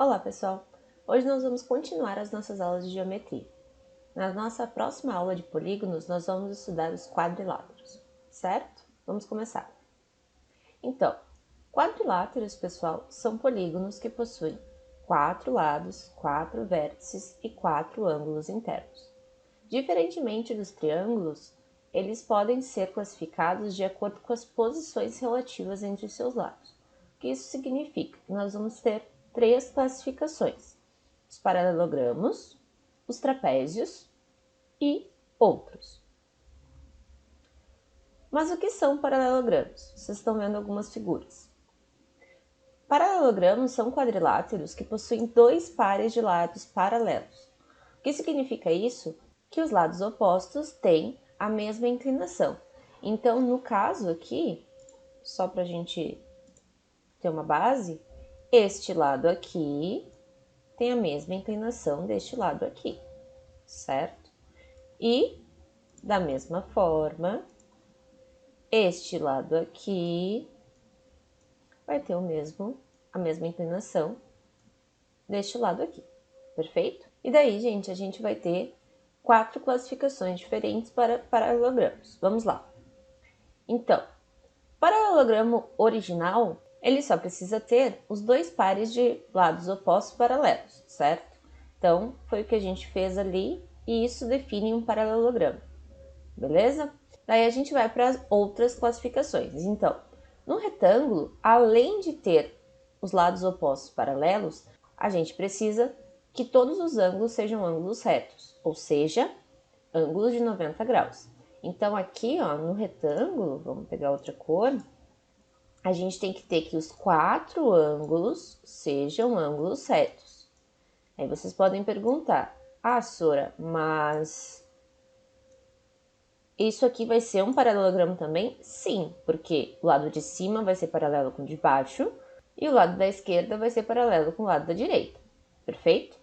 Olá pessoal, hoje nós vamos continuar as nossas aulas de geometria. Na nossa próxima aula de polígonos nós vamos estudar os quadriláteros, certo? Vamos começar. Então, quadriláteros, pessoal, são polígonos que possuem 4 lados, 4 vértices e 4 ângulos internos. Diferentemente dos triângulos, eles podem ser classificados de acordo com as posições relativas entre os seus lados. O que isso significa? Nós vamos ter 3 classificações: os paralelogramos, os trapézios e outros. Mas o que são paralelogramos? Vocês estão vendo algumas figuras. Paralelogramos são quadriláteros que possuem 2 pares de lados paralelos. O que significa isso? Que os lados opostos têm a mesma inclinação. Então, no caso aqui, só para a gente ter uma base, este lado aqui tem a mesma inclinação deste lado aqui, certo? E, da mesma forma, este lado aqui vai ter a mesma inclinação deste lado aqui, perfeito? E daí, gente, a gente vai ter 4 classificações diferentes para paralelogramos. Vamos lá. Então, paralelogramo original, ele só precisa ter os 2 pares de lados opostos paralelos, certo? Então, foi o que a gente fez ali e isso define um paralelogramo, beleza? Daí a gente vai para as outras classificações. Então, no retângulo, além de ter os lados opostos paralelos, a gente precisa que todos os ângulos sejam ângulos retos, ou seja, ângulos de 90 graus. Então, aqui, ó, no retângulo, vamos pegar outra cor, a gente tem que ter que os 4 ângulos sejam ângulos retos. Aí vocês podem perguntar, Sora, mas isso aqui vai ser um paralelogramo também? Sim, porque o lado de cima vai ser paralelo com o de baixo e o lado da esquerda vai ser paralelo com o lado da direita, perfeito?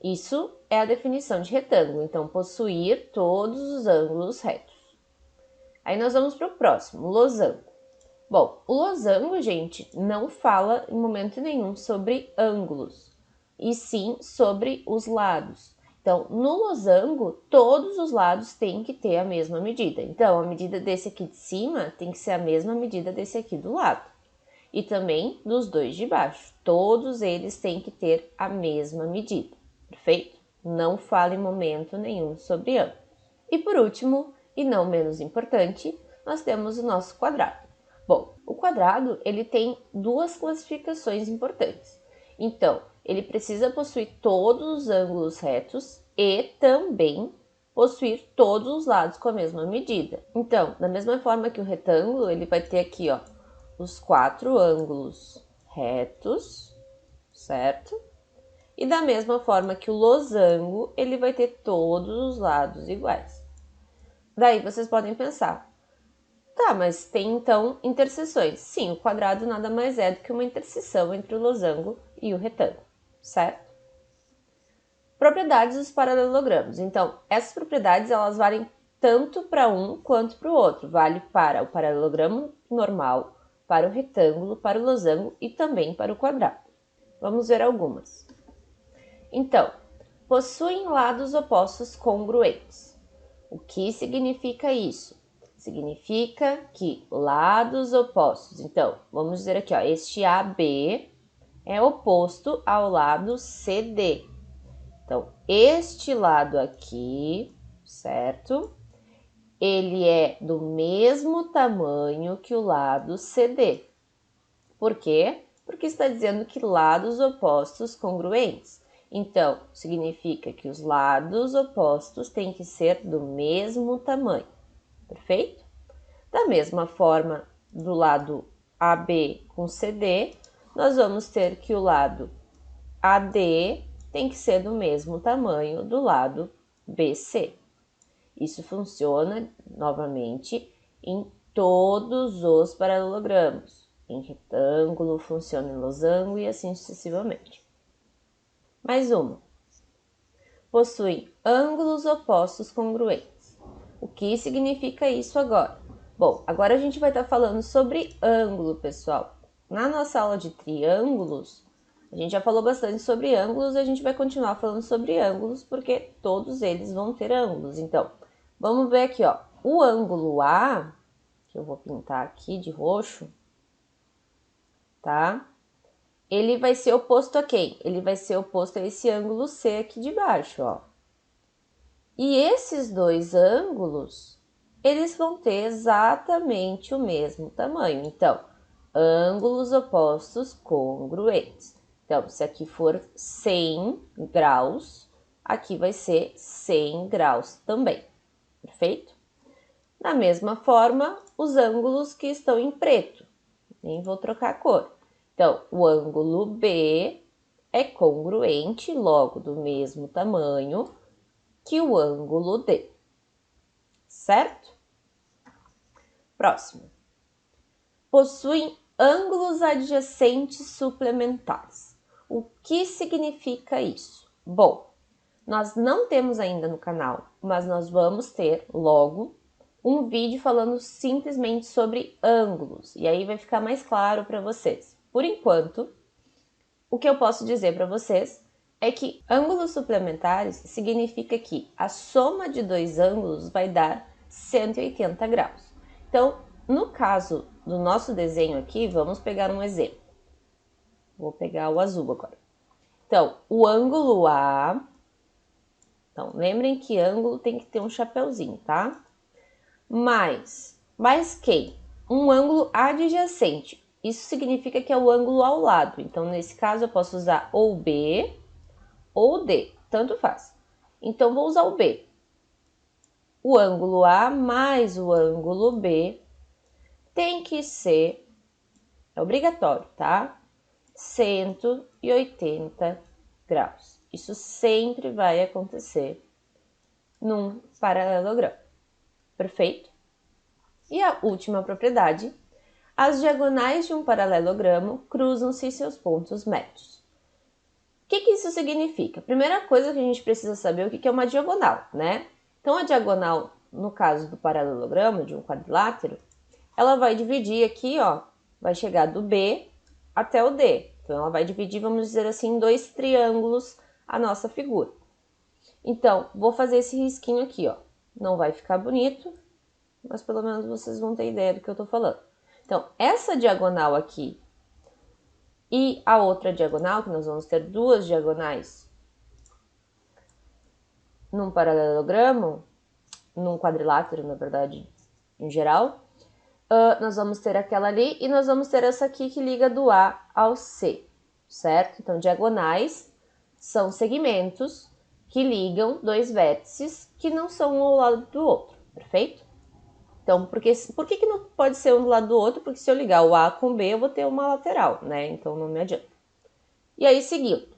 Isso é a definição de retângulo, então possuir todos os ângulos retos. Aí nós vamos para o próximo, losango. Bom, o losango, gente, não fala em momento nenhum sobre ângulos, e sim sobre os lados. Então, no losango, todos os lados têm que ter a mesma medida. Então, a medida desse aqui de cima tem que ser a mesma medida desse aqui do lado. E também dos dois de baixo. Todos eles têm que ter a mesma medida. Perfeito? Não fala em momento nenhum sobre ângulos. E por último, e não menos importante, nós temos o nosso quadrado. Bom, o quadrado ele tem 2 classificações importantes. Então, ele precisa possuir todos os ângulos retos e também possuir todos os lados com a mesma medida. Então, da mesma forma que o retângulo, ele vai ter aqui, ó, os 4 ângulos retos, certo? E da mesma forma que o losango, ele vai ter todos os lados iguais. Daí vocês podem pensar, tá, mas tem então interseções. Sim, o quadrado nada mais é do que uma interseção entre o losango e o retângulo, certo? Propriedades dos paralelogramos. Então, essas propriedades elas valem tanto para um quanto para o outro. Vale para o paralelogramo normal, para o retângulo, para o losango e também para o quadrado. Vamos ver algumas. Então, possuem lados opostos congruentes. O que significa isso? Significa que lados opostos. Então, vamos dizer aqui, ó, este AB é oposto ao lado CD. Então, este lado aqui, certo? Ele é do mesmo tamanho que o lado CD. Por quê? Porque está dizendo que lados opostos congruentes. Então, significa que os lados opostos têm que ser do mesmo tamanho. Perfeito? Da mesma forma, do lado AB com CD, nós vamos ter que o lado AD tem que ser do mesmo tamanho do lado BC. Isso funciona, novamente, em todos os paralelogramos. Em retângulo, funciona em losango e assim sucessivamente. Mais uma. Possuem ângulos opostos congruentes. O que significa isso agora? Bom, agora a gente vai estar falando sobre ângulo, pessoal. Na nossa aula de triângulos, a A gente já falou bastante sobre ângulos e a gente vai continuar falando sobre ângulos porque todos eles vão ter ângulos. Então, vamos ver aqui, ó. O ângulo A, que eu vou pintar aqui de roxo, tá? Ele vai ser oposto a quem? Ele vai ser oposto a esse ângulo C aqui de baixo, ó. E esses dois ângulos, eles vão ter exatamente o mesmo tamanho. Então, ângulos opostos congruentes. Então, se aqui for 100 graus, aqui vai ser 100 graus também. Perfeito? Da mesma forma, os ângulos que estão em preto. Nem vou trocar a cor. Então, o ângulo B é congruente, logo do mesmo tamanho que o ângulo D. Certo? Próximo. Possuem ângulos adjacentes suplementares. O que significa isso? Bom, nós não temos ainda no canal, mas nós vamos ter logo um vídeo falando simplesmente sobre ângulos. E aí vai ficar mais claro para vocês. Por enquanto, o que eu posso dizer para vocês é que ângulos suplementares significa que a soma de dois ângulos vai dar 180 graus. Então, no caso do nosso desenho aqui, vamos pegar um exemplo. Vou pegar o azul agora. Então, o ângulo A... Então, lembrem que ângulo tem que ter um chapeuzinho, tá? Mais quem? Um ângulo adjacente. Isso significa que é o ângulo ao lado. Então, nesse caso, eu posso usar ou B ou D, tanto faz. Então, vou usar o B. O ângulo A mais o ângulo B tem que ser, é obrigatório, tá? 180 graus. Isso sempre vai acontecer num paralelogramo. Perfeito? E a última propriedade, as diagonais de um paralelogramo cruzam-se em seus pontos médios. O que isso significa? Primeira coisa que a gente precisa saber o que é uma diagonal, né? Então, a diagonal, no caso do paralelogramo, de um quadrilátero, ela vai dividir aqui, ó, vai chegar do B até o D. Então, ela vai dividir, vamos dizer assim, em dois triângulos a nossa figura. Então, vou fazer esse risquinho aqui, ó. Não vai ficar bonito, mas pelo menos vocês vão ter ideia do que eu tô falando. Então, essa diagonal aqui e a outra diagonal, que nós vamos ter duas diagonais num paralelogramo, num quadrilátero, na verdade, em geral, nós vamos ter aquela ali e nós vamos ter essa aqui que liga do A ao C, certo? Então, diagonais são segmentos que ligam dois vértices que não são um ao lado do outro, perfeito? Então, por que não pode ser um do lado do outro? Porque se eu ligar o A com B, eu vou ter uma lateral, né? Então, não me adianta. E aí, seguindo.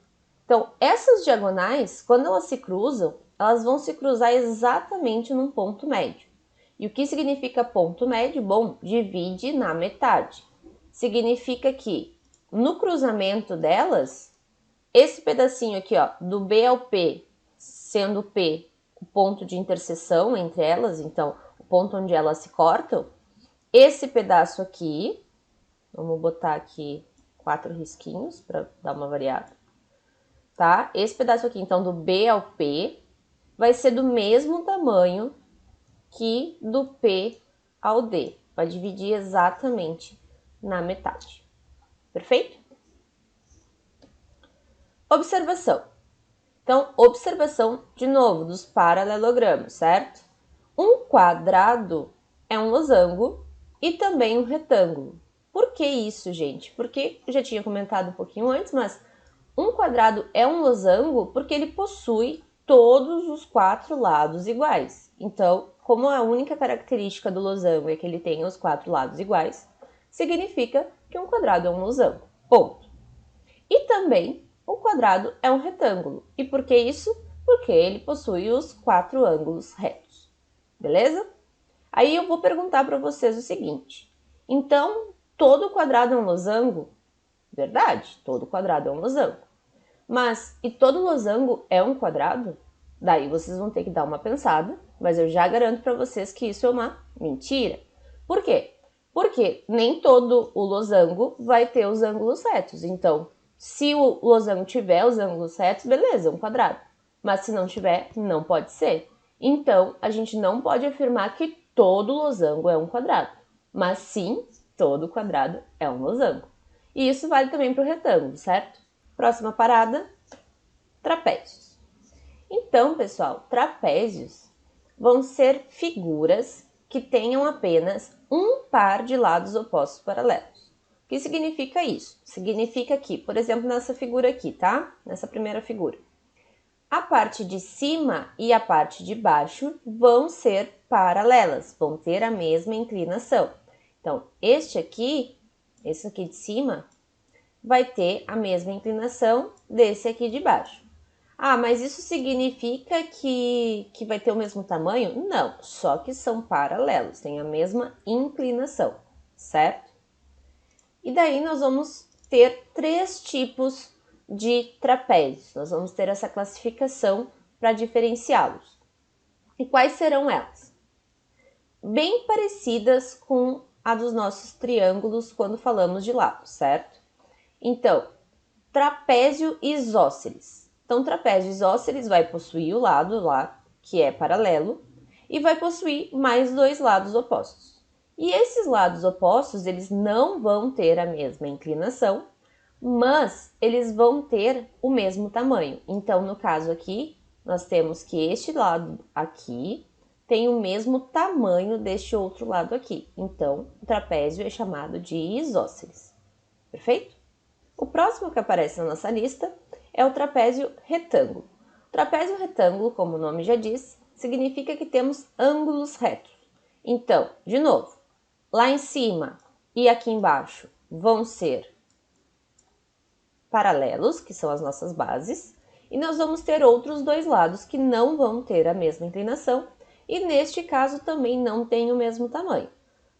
Então, essas diagonais, quando elas se cruzam, elas vão se cruzar exatamente num ponto médio. E o que significa ponto médio? Bom, divide na metade. Significa que, no cruzamento delas, esse pedacinho aqui, ó, do B ao P, sendo o P o ponto de interseção entre elas, então, o ponto onde elas se cortam, esse pedaço aqui, vamos botar aqui 4 risquinhos para dar uma variada, tá? Esse pedaço aqui, então, do B ao P, vai ser do mesmo tamanho que do P ao D. Vai dividir exatamente na metade. Perfeito? Observação. Então, observação, de novo, dos paralelogramos, certo? Um quadrado é um losango e também um retângulo. Por que isso, gente? Porque eu já tinha comentado um pouquinho antes, mas um quadrado é um losango porque ele possui todos os 4 lados iguais. Então, como a única característica do losango é que ele tem os 4 lados iguais, significa que um quadrado é um losango. Ponto. E também o quadrado é um retângulo. E por que isso? Porque ele possui os 4 ângulos retos. Beleza? Aí eu vou perguntar para vocês o seguinte. Então, todo quadrado é um losango? Verdade, todo quadrado é um losango. Mas, e todo losango é um quadrado? Daí vocês vão ter que dar uma pensada, mas eu já garanto para vocês que isso é uma mentira. Por quê? Porque nem todo o losango vai ter os ângulos retos. Então, Se o losango tiver os ângulos retos, beleza, é um quadrado. Mas se não tiver, não pode ser. Então, a gente não pode afirmar que todo losango é um quadrado. Mas sim, todo quadrado é um losango. E isso vale também para o retângulo, certo? Próxima parada, trapézios. Então, pessoal, trapézios vão ser figuras que tenham apenas um par de lados opostos paralelos. O que significa isso? Significa que, por exemplo, nessa figura aqui, tá? Nessa primeira figura. A parte de cima e a parte de baixo vão ser paralelas, vão ter a mesma inclinação. Então, esse aqui de cima, vai ter a mesma inclinação desse aqui de baixo. Ah, mas isso significa que vai ter o mesmo tamanho? Não, só que são paralelos, têm a mesma inclinação, certo? E daí nós vamos ter 3 tipos de trapézios. Nós vamos ter essa classificação para diferenciá-los. E quais serão elas? Bem parecidas com a dos nossos triângulos quando falamos de lado, certo? Então, trapézio isósceles. Então, trapézio isósceles vai possuir o lado lá, que é paralelo, e vai possuir mais 2 lados opostos. E esses lados opostos, eles não vão ter a mesma inclinação, mas eles vão ter o mesmo tamanho. Então, no caso aqui, nós temos que este lado aqui tem o mesmo tamanho deste outro lado aqui. Então, o trapézio é chamado de isósceles. Perfeito? O próximo que aparece na nossa lista é o trapézio retângulo. O trapézio retângulo, como o nome já diz, significa que temos ângulos retos. Então, de novo, lá em cima e aqui embaixo vão ser paralelos, que são as nossas bases, e nós vamos ter outros 2 lados que não vão ter a mesma inclinação e neste caso também não tem o mesmo tamanho.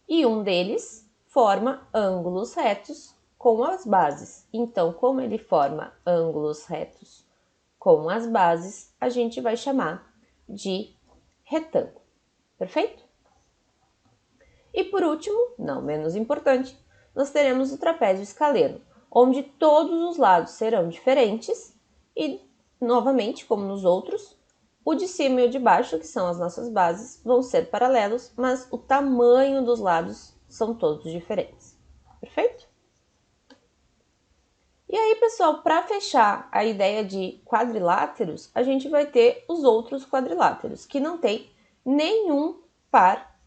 E um deles forma ângulos retos com as bases. Então, como ele forma ângulos retos com as bases, a gente vai chamar de retângulo. Perfeito? E por último, não menos importante, nós teremos o trapézio escaleno, onde todos os lados serão diferentes e, novamente, como nos outros, o de cima e o de baixo, que são as nossas bases, vão ser paralelos, mas o tamanho dos lados são todos diferentes. Perfeito? E aí, pessoal, para fechar a ideia de quadriláteros, a gente vai ter os outros quadriláteros, que não tem nenhum par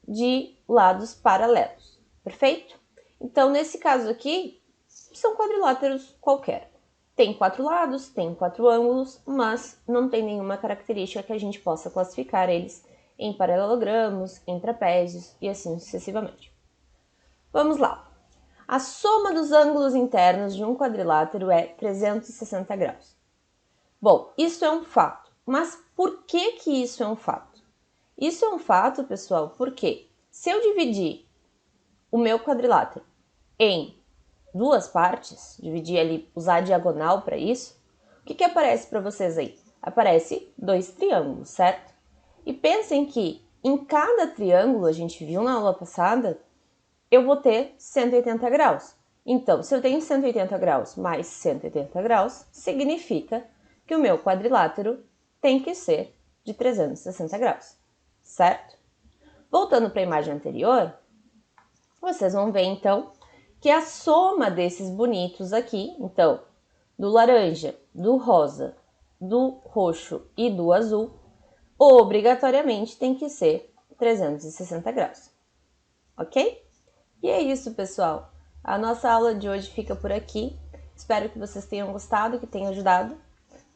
de lados paralelos. Perfeito? Então, nesse caso aqui, são quadriláteros qualquer. Tem 4 lados, tem 4 ângulos, mas não tem nenhuma característica que a gente possa classificar eles em paralelogramos, em trapézios e assim sucessivamente. Vamos lá. A soma dos ângulos internos de um quadrilátero é 360 graus. Bom, isso é um fato. Mas por que isso é um fato? Isso é um fato, pessoal, porque se eu dividir o meu quadrilátero em 2 partes, dividir ali, usar a diagonal para isso, o que aparece para vocês aí? Aparece 2 triângulos, certo? E pensem que em cada triângulo, a gente viu na aula passada, eu vou ter 180 graus. Então, se eu tenho 180 graus mais 180 graus, significa que o meu quadrilátero tem que ser de 360 graus, certo? Voltando para a imagem anterior, vocês vão ver, então, que a soma desses bonitos aqui, então, do laranja, do rosa, do roxo e do azul, obrigatoriamente tem que ser 360 graus, ok? E é isso, pessoal. A nossa aula de hoje fica por aqui. Espero que vocês tenham gostado, que tenha ajudado.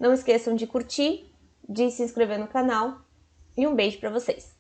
Não esqueçam de curtir, de se inscrever no canal e um beijo para vocês.